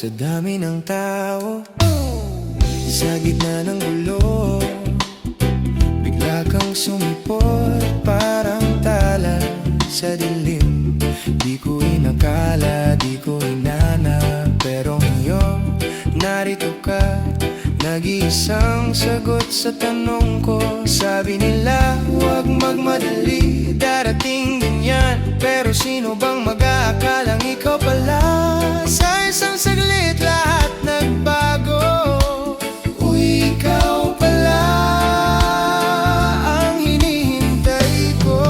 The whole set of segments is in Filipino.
Sa dami ng tao, sa gitna ng gulo, bigla kang sumipot, parang tala sa dilim. Di ko inakala, di ko inanap, pero ngayon narito ka, nag-iisang sagot sa tanong ko. Sabi nila, huwag magmadali, darating din yan. Pero sino bang mag-aakalang ikaw pala? Sa isang saglit lahat nagbago. Uy, ikaw pala ang hinihintay ko.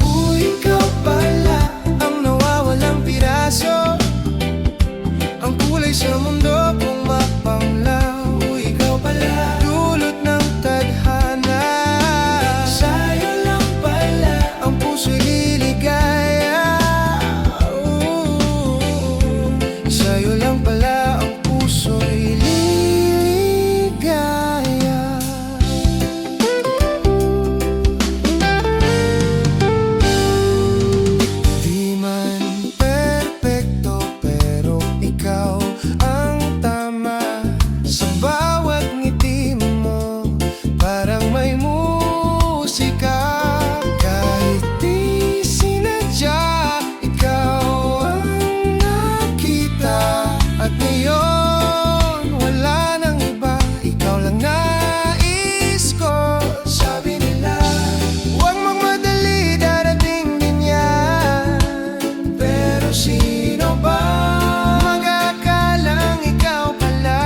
Uy, ikaw pala ang nawawalang piraso, ang kulay sa mundo kung mapanglaw. Uy, ikaw pala, dulot ng tadhana. Sa'yo lang pala ang puso'y liligaya. Sa'yo lang pala ang puso'y liligaya. Di man perpekto, pero ikaw ang tama. Sa bawat ngiti mo, parang may musika. Kahit di sinadya, ikaw ang nakita. At ngayon, wala nang iba, ikaw lang nais ko. Sabi nila, huwag magmadali, darating din yan. Pero sino ba mag-aakalang ikaw pala?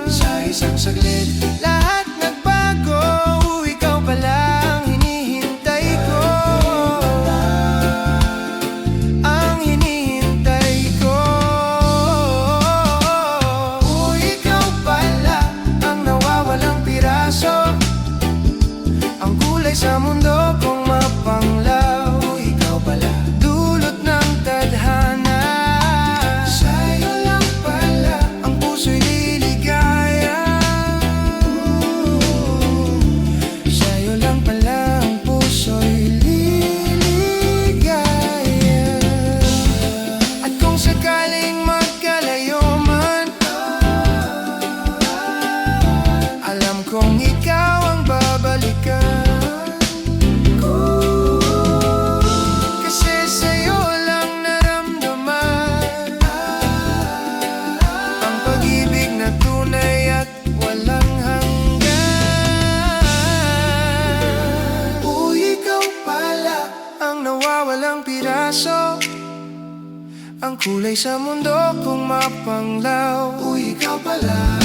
Sa isang saglit, lahat nagbago. Ikaw pala ang hinihintay ko. Ang hinihintay ko. Uy, ikaw pala ang nawawalang piraso, ang kulay sa mundo kung mapanglaw. Ikaw pala, dulot ng tadhana. Sa'yo lang pala ang puso'y liligaya. Sa'yo lang pala ang puso'y liligaya. At kung sakaling magkalayo man, alam kong ikaw ang babalikan ko. Kasi sa'yo lang naramdaman ang pag-ibig na tunay at walang hanggan. Uy, ikaw pala ang nawawalang piraso, ang kulay sa mundo kung mapanglaw. Uy, ikaw pala